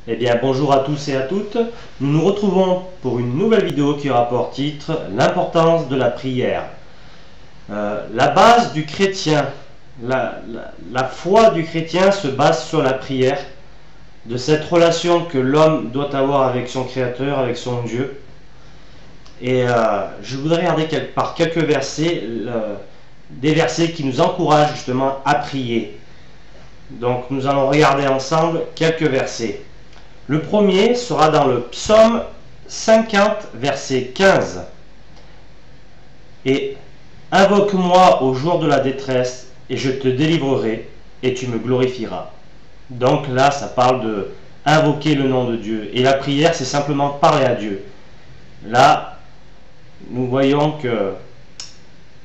Eh bien, bonjour à tous et à toutes. Nous nous retrouvons pour une nouvelle vidéo qui aura pour titre l'importance de la prière. La base du chrétien, la foi du chrétien se base sur la prière, de cette relation que l'homme doit avoir avec son Créateur, avec son Dieu. Et je voudrais regarder par quelques versets, des versets qui nous encouragent justement à prier. Donc nous allons regarder ensemble quelques versets. Le premier sera dans le psaume 50, verset 15. Et invoque-moi au jour de la détresse, et je te délivrerai, et tu me glorifieras. Donc là, ça parle de invoquer le nom de Dieu. Et la prière, c'est simplement parler à Dieu. Là, nous voyons que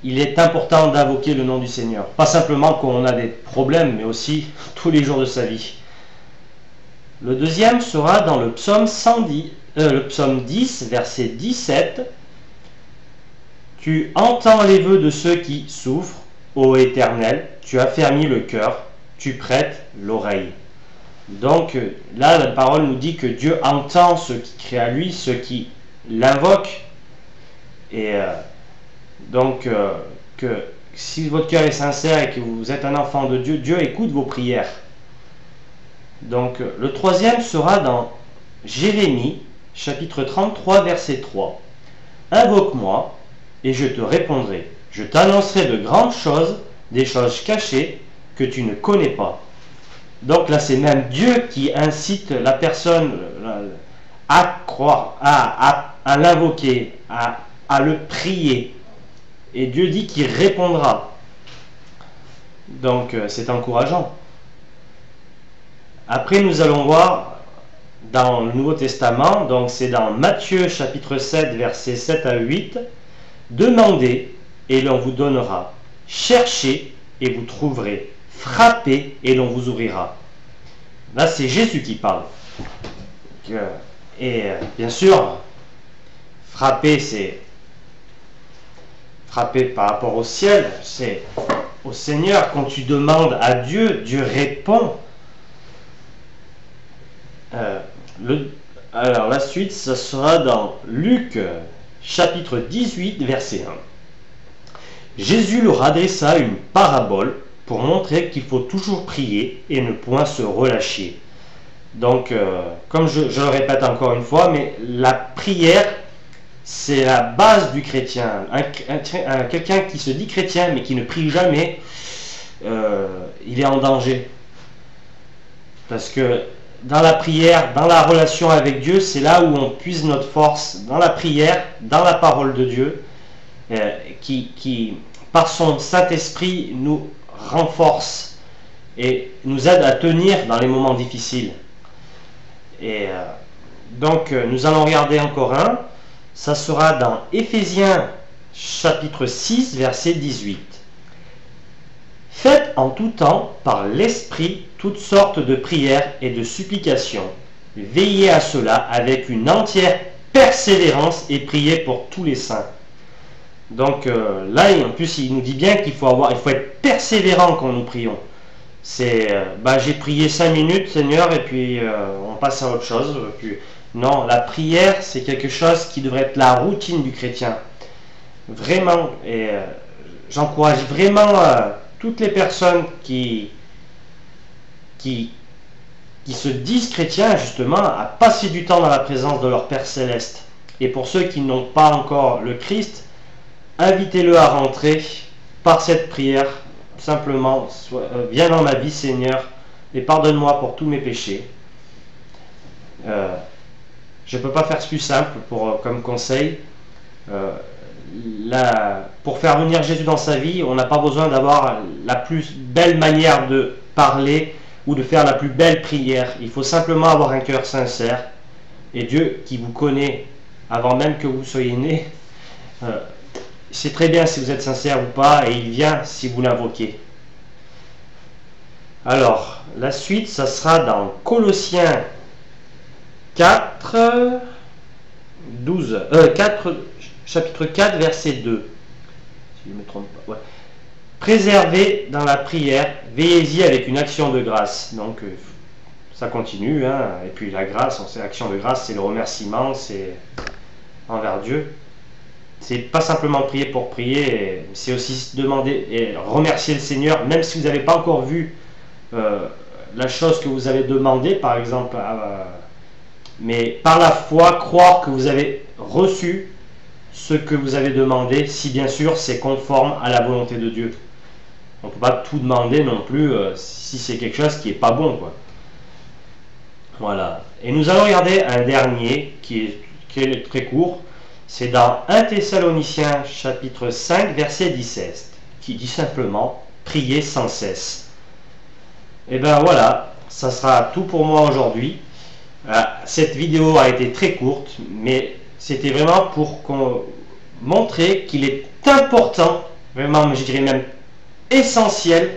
il est important d'invoquer le nom du Seigneur. Pas simplement quand on a des problèmes, mais aussi tous les jours de sa vie. Le deuxième sera dans le psaume 10, verset 17. Tu entends les vœux de ceux qui souffrent, ô Éternel, tu affermis le cœur, tu prêtes l'oreille. Donc là, la parole nous dit que Dieu entend ceux qui crient à lui, ceux qui l'invoquent. Et donc, que si votre cœur est sincère et que vous êtes un enfant de Dieu, Dieu écoute vos prières. Donc, le troisième sera dans Jérémie, chapitre 33, verset 3. Invoque-moi, et je te répondrai. Je t'annoncerai de grandes choses, des choses cachées que tu ne connais pas. Donc là, c'est même Dieu qui incite la personne à croire, à l'invoquer, à le prier. Et Dieu dit qu'il répondra. Donc c'est encourageant. Après, nous allons voir dans le Nouveau Testament, donc c'est dans Matthieu chapitre 7, versets 7 à 8, demandez et l'on vous donnera, cherchez et vous trouverez, frappez et l'on vous ouvrira. Là, c'est Jésus qui parle. Et bien sûr, frapper, c'est frapper par rapport au ciel, c'est au Seigneur. Quand tu demandes à Dieu, Dieu répond. Alors la suite, ça sera dans Luc chapitre 18, verset 1. Jésus leur adressa une parabole pour montrer qu'il faut toujours prier et ne point se relâcher. Donc, comme je le répète encore une fois, mais la prière, c'est la base du chrétien. Quelqu'un qui se dit chrétien mais qui ne prie jamais, il est en danger. Parce que dans la prière, dans la relation avec Dieu, c'est là où on puise notre force, dans la prière, dans la parole de Dieu, qui par son Saint-Esprit nous renforce et nous aide à tenir dans les moments difficiles. Et donc nous allons regarder encore un, ça sera dans Éphésiens chapitre 6, verset 18. Faites en tout temps, par l'Esprit, toutes sortes de prières et de supplications. Veillez à cela avec une entière persévérance et priez pour tous les saints. Donc là, en plus, il nous dit bien qu'il faut être persévérant quand nous prions. C'est, j'ai prié 5 minutes, Seigneur, et puis on passe à autre chose. Puis, non, la prière, c'est quelque chose qui devrait être la routine du chrétien. Vraiment, et j'encourage vraiment toutes les personnes qui se disent chrétiens, justement, à passer du temps dans la présence de leur Père Céleste. Et pour ceux qui n'ont pas encore le Christ, invitez-le à rentrer par cette prière. Simplement, viens dans ma vie, Seigneur, et pardonne-moi pour tous mes péchés. Je ne peux pas faire plus simple comme conseil. Pour faire venir Jésus dans sa vie, on n'a pas besoin d'avoir la plus belle manière de parler ou de faire la plus belle prière. Il faut simplement avoir un cœur sincère. Et Dieu, qui vous connaît avant même que vous soyez né, sait très bien si vous êtes sincère ou pas, et il vient si vous l'invoquez. Alors, la suite, ça sera dans Colossiens 4, chapitre 4, verset 2. Si je ne me trompe pas. Ouais. Préservez dans la prière, veillez-y avec une action de grâce. Donc, ça continue, hein. Et puis la grâce, on sait, l'action de grâce, c'est le remerciement, c'est envers Dieu. C'est pas simplement prier pour prier, c'est aussi demander et remercier le Seigneur, même si vous n'avez pas encore vu la chose que vous avez demandé, par exemple, mais par la foi, croire que vous avez reçu ce que vous avez demandé, si bien sûr c'est conforme à la volonté de Dieu. On ne peut pas tout demander non plus si c'est quelque chose qui n'est pas bon, quoi. Voilà. Et nous allons regarder un dernier qui est très court. C'est dans 1 Thessaloniciens chapitre 5 verset 17 qui dit simplement « Priez sans cesse ». Et bien voilà, ça sera tout pour moi aujourd'hui. Cette vidéo a été très courte, mais c'était vraiment pour montrer qu'il est important, vraiment je dirais même essentiel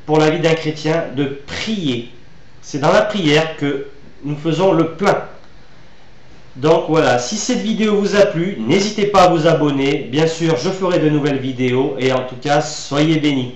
pour la vie d'un chrétien de prier. C'est dans la prière que nous faisons le plein. Donc voilà, si cette vidéo vous a plu, n'hésitez pas à vous abonner. Bien sûr, je ferai de nouvelles vidéos et en tout cas, soyez bénis.